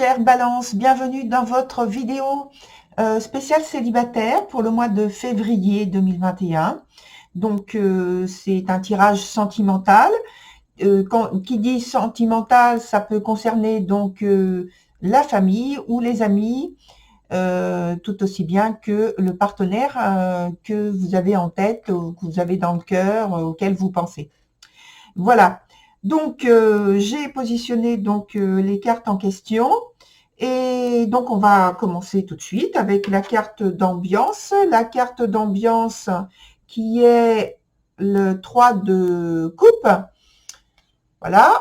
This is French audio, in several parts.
chère Balance, bienvenue dans votre vidéo spéciale célibataire pour le mois de février 2021. Donc, c'est un tirage sentimental. Qui dit sentimental, ça peut concerner donc la famille ou les amis, tout aussi bien que le partenaire que vous avez en tête, ou que vous avez dans le cœur, auquel vous pensez. Voilà. Donc, j'ai positionné donc les cartes en question. Et donc, on va commencer tout de suite avec la carte d'ambiance. La carte d'ambiance qui est le 3 de coupe. Voilà.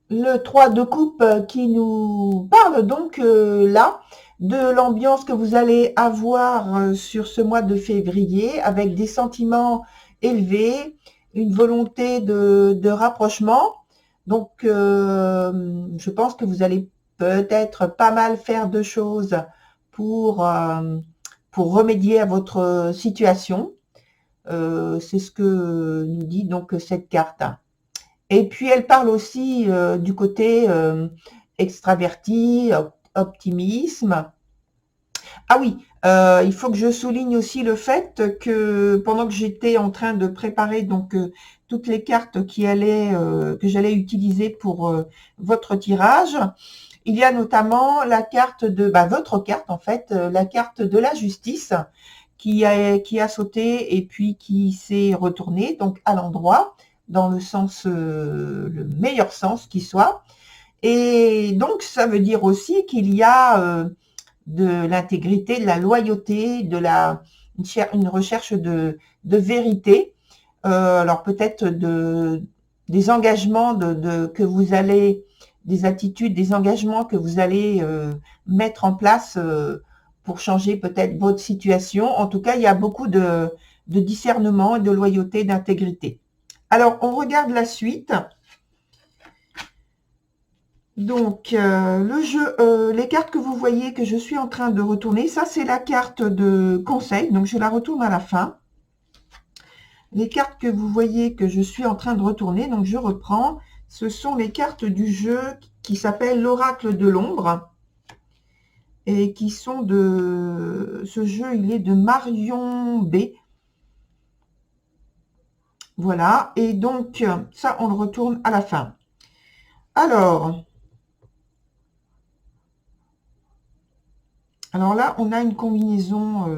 Le 3 de coupe qui nous parle donc là de l'ambiance que vous allez avoir sur ce mois de février avec des sentiments élevés, une volonté de rapprochement. Donc, je pense que vous allez peut-être pas mal faire de choses pour remédier à votre situation. C'est ce que nous dit donc cette carte. Et puis, elle parle aussi du côté extraverti, optimisme. Ah oui, il faut que je souligne aussi le fait que pendant que j'étais en train de préparer donc toutes les cartes que j'allais utiliser pour votre tirage, il y a notamment la carte de votre carte en fait, la carte de la justice qui a sauté et puis qui s'est retournée donc à l'endroit dans le sens le meilleur sens qui soit. Et donc ça veut dire aussi qu'il y a de l'intégrité, de la loyauté, une recherche de vérité. Alors peut-être des engagements que vous allez, des attitudes, des engagements que vous allez mettre en place pour changer peut-être votre situation. En tout cas, il y a beaucoup de discernement, de loyauté, d'intégrité. Alors, on regarde la suite. Donc, les cartes que vous voyez que je suis en train de retourner, ça c'est la carte de conseil, donc je la retourne à la fin. Les cartes que vous voyez que je suis en train de retourner, donc je reprends, ce sont les cartes du jeu qui s'appelle l'Oracle de l'Ombre et qui sont ce jeu, il est de Marion B. Voilà, et donc ça on le retourne à la fin. Alors là, on a une combinaison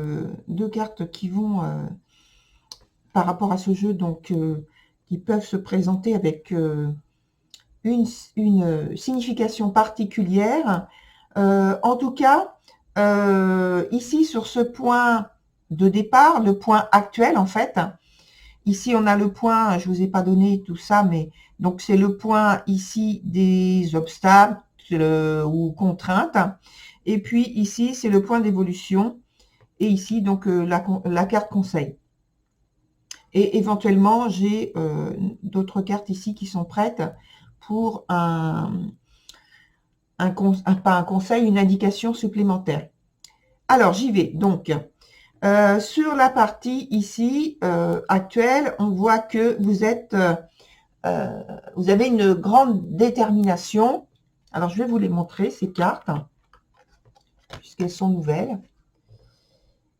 de cartes qui vont, par rapport à ce jeu, donc qui peuvent se présenter avec une signification particulière. En tout cas, ici, sur ce point de départ, le point actuel, en fait, ici, on a le point, je ne vous ai pas donné tout ça, mais donc c'est le point ici des obstacles ou contraintes. Et puis ici, c'est le point d'évolution. Et ici, donc, la carte conseil. Et éventuellement, j'ai d'autres cartes ici qui sont prêtes pour pas un conseil, une indication supplémentaire. Alors, j'y vais. Donc, sur la partie ici, actuelle, on voit que vous avez une grande détermination. Alors, je vais vous les montrer, ces cartes, puisqu'elles sont nouvelles.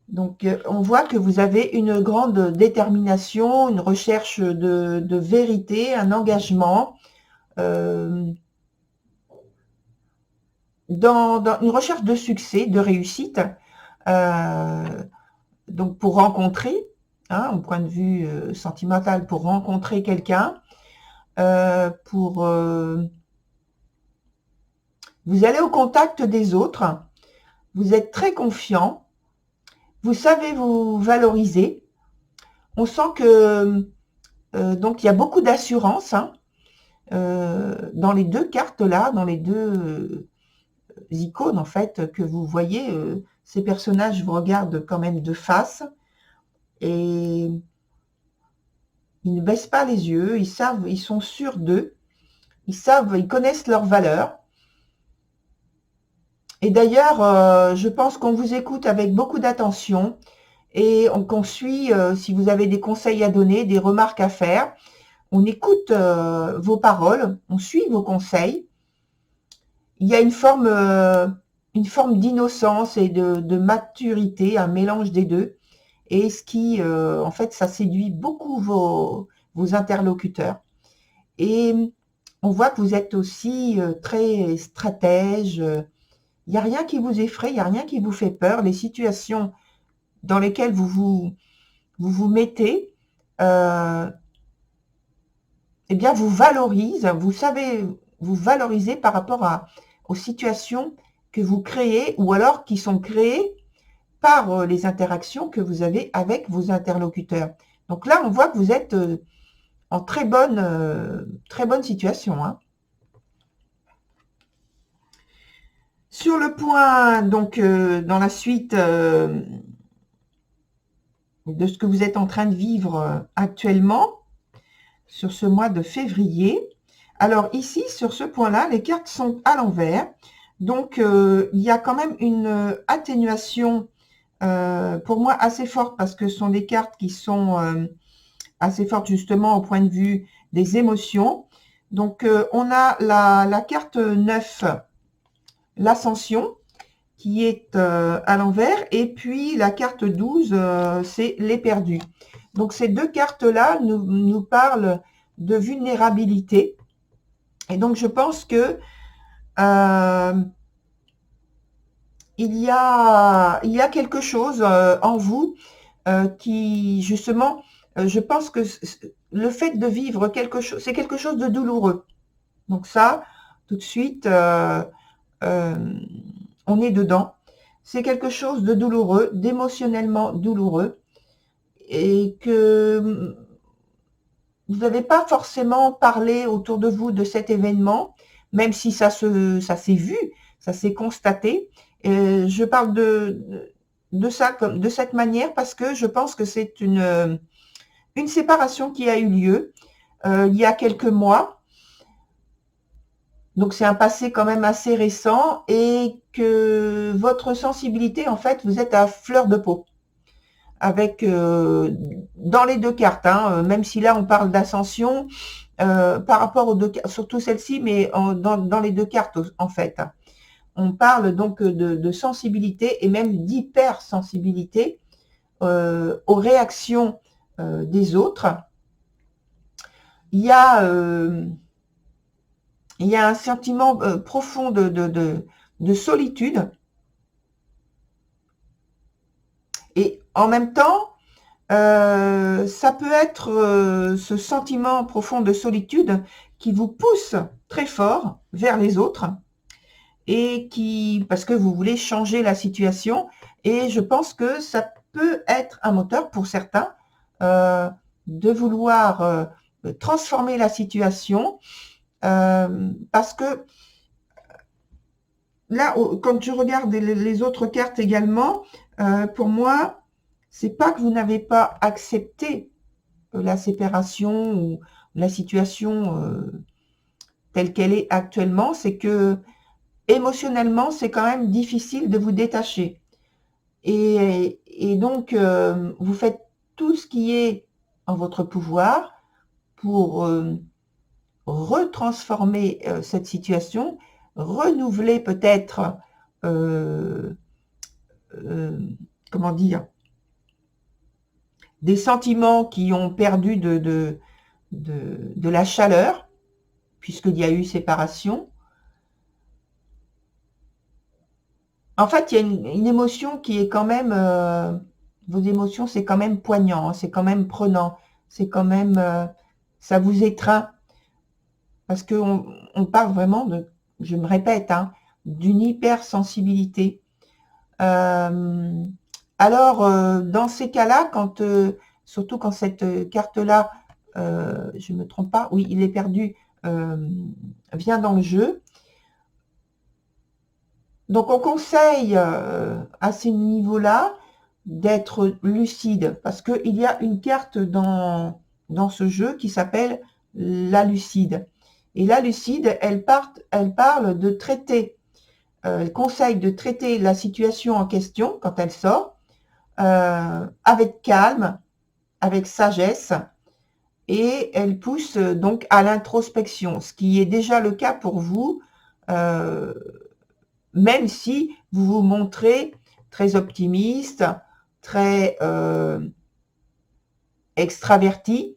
Donc, on voit que vous avez une grande détermination, une recherche de vérité, un engagement, dans une recherche de succès, de réussite, donc pour rencontrer, au point de vue sentimental, pour rencontrer quelqu'un, vous allez au contact des autres, vous êtes très confiant, vous savez vous valoriser. On sent que donc il y a beaucoup d'assurance dans les deux cartes là, dans les deux icônes en fait que vous voyez. Ces personnages vous regardent quand même de face et ils ne baissent pas les yeux. Ils savent, ils sont sûrs d'eux. Ils connaissent leurs valeurs. Et d'ailleurs, je pense qu'on vous écoute avec beaucoup d'attention et qu'on suit, si vous avez des conseils à donner, des remarques à faire, on écoute vos paroles, on suit vos conseils il y a une forme d'innocence et de maturité, un mélange des deux, et ce qui, en fait, ça séduit beaucoup vos interlocuteurs. Et on voit que vous êtes aussi très stratège. Il n'y a rien qui vous effraie, il n'y a rien qui vous fait peur. Les situations dans lesquelles vous mettez, eh bien, vous valorise, vous savez vous valoriser par rapport aux situations que vous créez ou alors qui sont créées par les interactions que vous avez avec vos interlocuteurs. Donc là, on voit que vous êtes en très bonne situation, hein. Sur le point, donc, dans la suite de ce que vous êtes en train de vivre actuellement, sur ce mois de février. Alors ici, sur ce point-là, les cartes sont à l'envers. Donc, il y a quand même une atténuation, pour moi, assez forte, parce que ce sont des cartes qui sont assez fortes, justement, au point de vue des émotions. Donc, on a la carte 9, l'ascension, qui est à l'envers, et puis la carte 12, c'est les perdus. Donc ces deux cartes-là nous parlent de vulnérabilité. Et donc je pense que il y a quelque chose en vous qui, justement, je pense que le fait de vivre quelque chose, c'est quelque chose de douloureux. Donc ça, tout de suite, on est dedans. C'est quelque chose de douloureux, d'émotionnellement douloureux, et que vous n'avez pas forcément parlé autour de vous de cet événement, même si ça s'est vu, ça s'est constaté. Et je parle de ça comme de cette manière parce que je pense que c'est une séparation qui a eu lieu il y a quelques mois. Donc c'est un passé quand même assez récent et que votre sensibilité, en fait, vous êtes à fleur de peau. Avec dans les deux cartes, hein, même si là on parle d'ascension par rapport aux deux cartes, surtout celle-ci, mais dans les deux cartes en fait. On parle donc de sensibilité et même d'hypersensibilité aux réactions des autres. Il y a un sentiment profond de solitude. Et en même temps, ça peut être ce sentiment profond de solitude qui vous pousse très fort vers les autres et parce que vous voulez changer la situation. Et je pense que ça peut être un moteur pour certains de vouloir transformer la situation parce que là, quand je regarde les autres cartes également, pour moi, c'est pas que vous n'avez pas accepté la séparation ou la situation telle qu'elle est actuellement, c'est que émotionnellement, c'est quand même difficile de vous détacher. Et donc, vous faites tout ce qui est en votre pouvoir pour retransformer cette situation, renouveler peut-être, comment dire, des sentiments qui ont perdu de la chaleur, puisqu'il y a eu séparation. En fait, il y a une émotion qui est quand même, vos émotions, c'est quand même poignant, hein, c'est quand même prenant, c'est quand même, ça vous étreint, parce qu'on parle vraiment de, je me répète, hein, d'une hypersensibilité. Alors, dans ces cas-là, surtout quand cette carte-là, je ne me trompe pas, oui, il est perdu, vient dans le jeu. Donc, on conseille à ces niveaux-là d'être lucide, parce qu'il y a une carte dans ce jeu qui s'appelle la lucide. Et la lucide, elle parle de traiter, elle conseille de traiter la situation en question quand elle sort, avec calme, avec sagesse, et elle pousse donc à l'introspection, ce qui est déjà le cas pour vous, même si vous vous montrez très optimiste, très extraverti.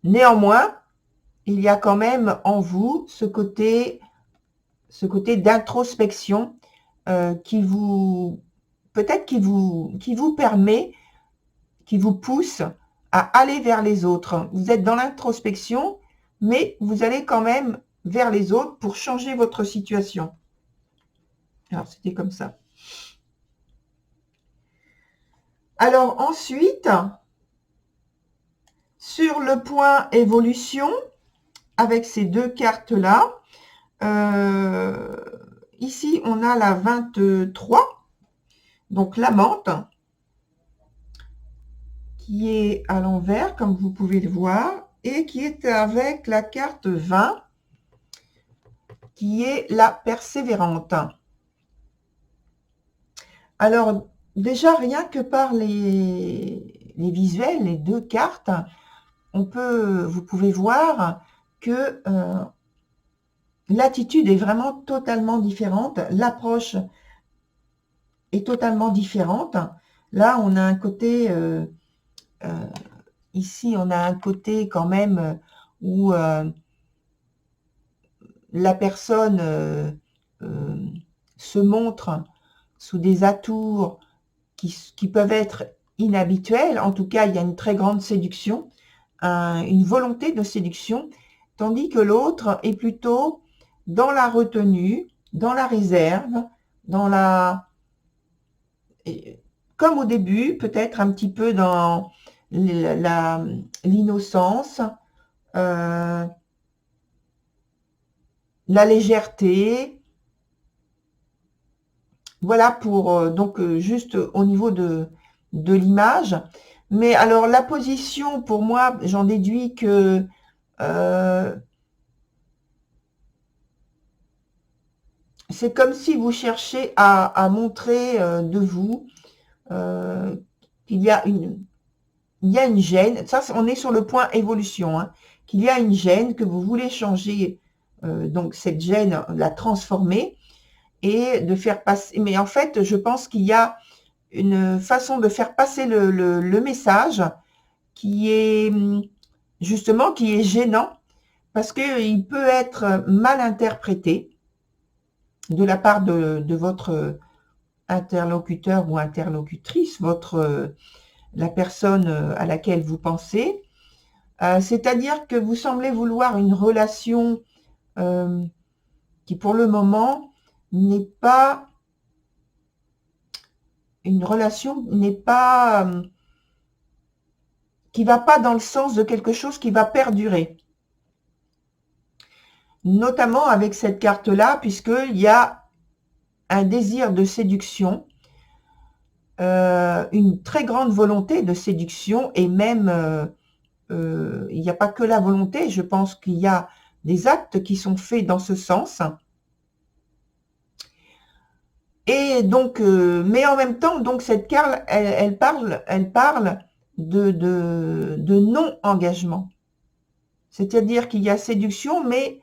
Néanmoins, il y a quand même en vous ce côté d'introspection qui vous permet, qui vous pousse à aller vers les autres. Vous êtes dans l'introspection, mais vous allez quand même vers les autres pour changer votre situation. Alors, c'était comme ça. Alors, ensuite, sur le point évolution, avec ces deux cartes-là, ici, on a la 23, donc la menthe, qui est à l'envers, comme vous pouvez le voir, et qui est avec la carte 20, qui est la persévérante. Alors, déjà, rien que par les visuels, les deux cartes, vous pouvez voir que l'attitude est vraiment totalement différente, l'approche est totalement différente. Là, on a un côté, ici, on a un côté quand même où la personne se montre sous des atours qui peuvent être inhabituels. En tout cas, il y a une très grande séduction, une volonté de séduction, tandis que l'autre est plutôt dans la retenue, dans la réserve, dans la... Comme au début, peut-être un petit peu dans l'innocence, la légèreté. Voilà pour donc juste au niveau de l'image. Mais alors la position, pour moi, j'en déduis que c'est comme si vous cherchez à montrer de vous qu'il y a une gêne. Ça, on est sur le point évolution, hein, qu'il y a une gêne, que vous voulez changer, donc cette gêne, la transformer et de faire passer. Mais en fait, je pense qu'il y a une façon de faire passer le message qui est justement qui est gênant parce qu'il peut être mal interprété de la part de votre interlocuteur ou interlocutrice, la personne à laquelle vous pensez. C'est-à-dire que vous semblez vouloir une relation qui pour le moment n'est pas qui va pas dans le sens de quelque chose qui va perdurer. Notamment avec cette carte-là, puisqu'il y a un désir de séduction, une très grande volonté de séduction, et même, il n'y a pas que la volonté, je pense qu'il y a des actes qui sont faits dans ce sens. Et donc, mais en même temps, donc cette carte, elle parle de non-engagement. C'est-à-dire qu'il y a séduction, mais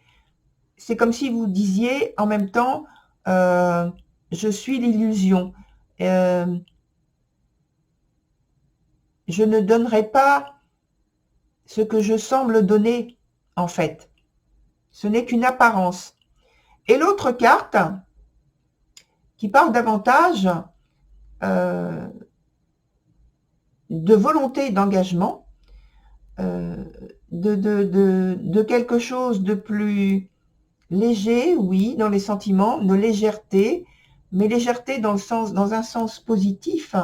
c'est comme si vous disiez en même temps, je suis l'illusion. Je ne donnerai pas ce que je semble donner, en fait. Ce n'est qu'une apparence. Et l'autre carte, qui parle davantage de volonté d'engagement, de quelque chose de plus léger, oui, dans les sentiments, de légèreté, mais légèreté dans un sens positif,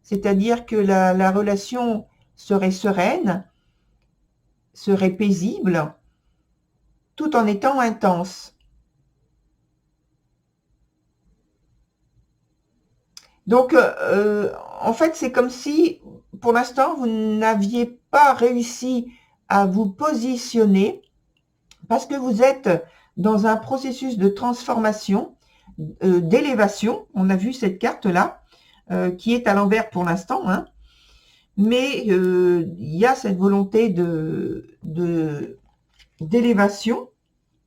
c'est-à-dire que la relation serait sereine, serait paisible, tout en étant intense. Donc, en fait, c'est comme si, pour l'instant, vous n'aviez pas réussi à vous positionner parce que vous êtes dans un processus de transformation, d'élévation. On a vu cette carte-là, qui est à l'envers pour l'instant, hein. Mais il y a cette volonté d'élévation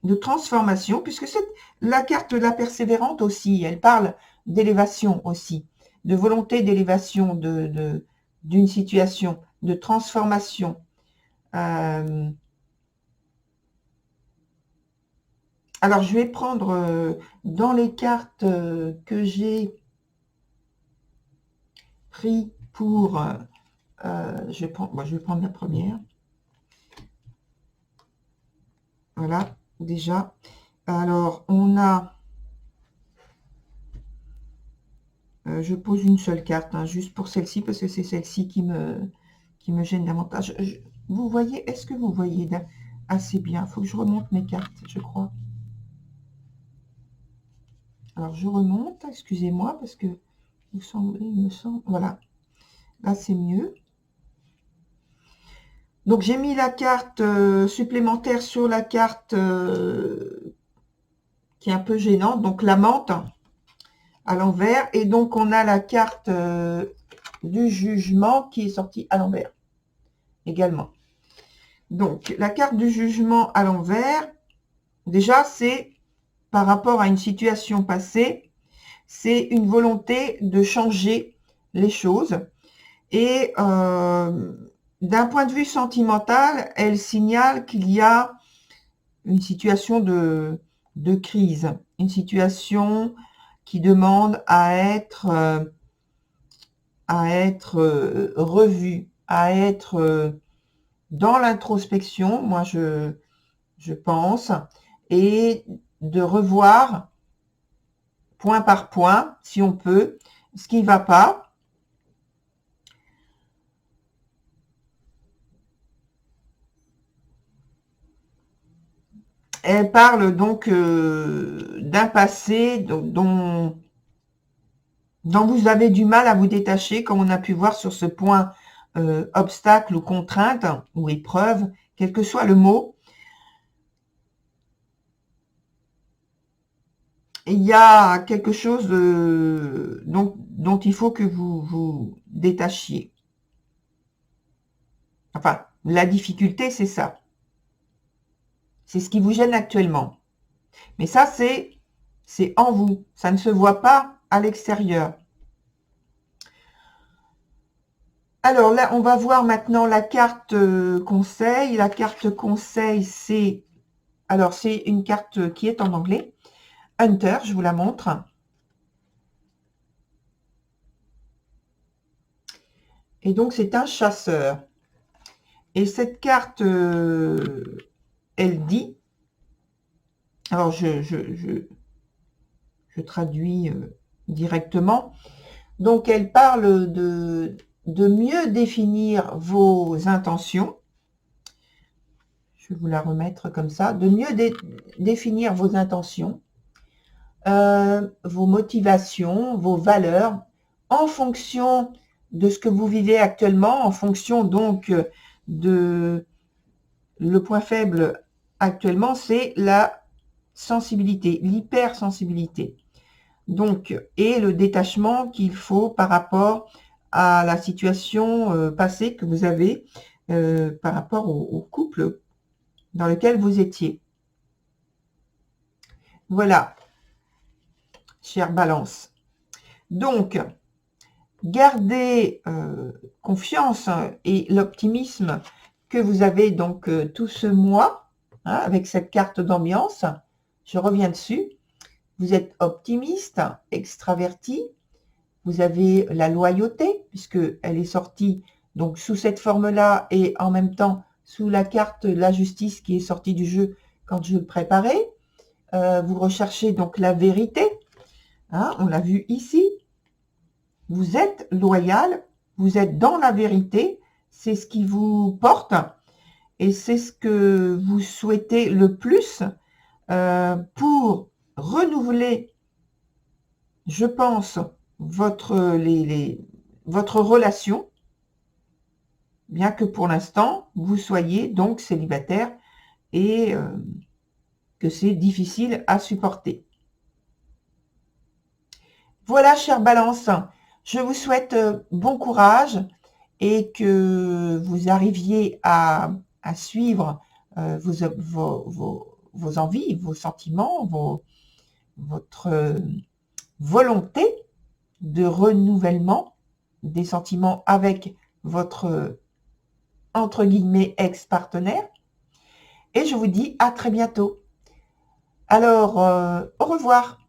de transformation, puisque c'est la carte de la persévérante aussi, elle parle d'élévation aussi, de volonté d'élévation d'une situation, de transformation. Alors, je vais prendre dans les cartes que j'ai pris pour... je vais prendre la première. Voilà, déjà. Alors, on a... je pose une seule carte, hein, juste pour celle-ci, parce que c'est celle-ci qui me gêne davantage. Vous voyez, est-ce que vous voyez assez bien? Il faut que je remonte mes cartes, je crois. Alors, je remonte, excusez-moi, parce que il me semble, voilà. Là, c'est mieux. Donc, j'ai mis la carte supplémentaire sur la carte qui est un peu gênante, donc la menthe à l'envers. Et donc, on a la carte du jugement qui est sortie à l'envers également. Donc, la carte du jugement à l'envers, déjà, c'est par rapport à une situation passée, c'est une volonté de changer les choses. Et d'un point de vue sentimental, elle signale qu'il y a une situation de crise, une situation qui demande à être revue, à être dans l'introspection, moi je pense, et de revoir point par point, si on peut, ce qui ne va pas. Elle parle donc d'un passé dont vous avez du mal à vous détacher, comme on a pu voir sur ce point obstacle ou contrainte ou épreuve, quel que soit le mot. Il y a quelque chose dont il faut que vous vous détachiez. Enfin, la difficulté, c'est ça. C'est ce qui vous gêne actuellement. Mais ça, c'est en vous. Ça ne se voit pas à l'extérieur. Alors là, on va voir maintenant la carte conseil. La carte conseil, c'est... Alors, c'est une carte qui est en anglais. Hunter, je vous la montre. Et donc, c'est un chasseur. Et cette carte, elle dit... Alors, je traduis directement. Donc, elle parle de mieux définir vos intentions. Je vais vous la remettre comme ça. De mieux définir vos intentions, vos motivations, vos valeurs, en fonction de ce que vous vivez actuellement, en fonction donc de... Le point faible actuellement, c'est la sensibilité, l'hypersensibilité. Donc, et le détachement qu'il faut par rapport à la situation passée que vous avez par rapport au couple dans lequel vous étiez. Voilà, chère Balance. Donc, gardez confiance et l'optimisme que vous avez donc tout ce mois, hein, avec cette carte d'ambiance. Je reviens dessus. Vous êtes optimiste, extraverti. Vous avez la loyauté, puisqu'elle est sortie donc sous cette forme-là et en même temps sous la carte la justice qui est sortie du jeu quand je le préparais. Vous recherchez donc la vérité. Hein, on l'a vu ici. Vous êtes loyal, vous êtes dans la vérité. C'est ce qui vous porte et c'est ce que vous souhaitez le plus pour renouveler, je pense, votre relation, bien que pour l'instant, vous soyez donc célibataire et que c'est difficile à supporter. Voilà, chère Balance, je vous souhaite bon courage et que vous arriviez à suivre vos envies, vos sentiments, votre volonté de renouvellement des sentiments avec votre, entre guillemets, ex-partenaire. Et je vous dis à très bientôt. Alors, au revoir.